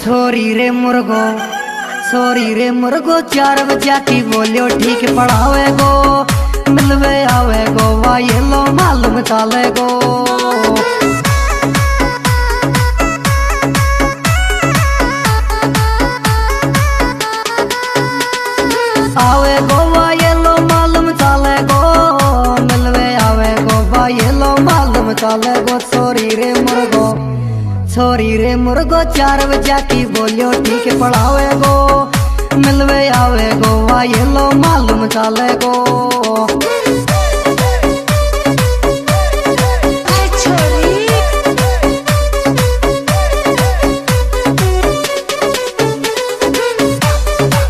छोरी रे मुर्गो, छोरी रे मुर्गो 4 बजे की बोलियो ठीक पढ़ावे गो, मिलवे आवे गो वा ये लो मालूम चाले गो। आवे गो वा ये लो मालूम चाले गो, मिलवे आवे गो वा ये लो मालूम चाले गो। छोरी रे मुर्गो, छोरी रे मुर्गो 4 बजे की बोलियो ठीक पढ़ावे गो, मिलवे आवे गो वा ये लो मालूम चाले गो।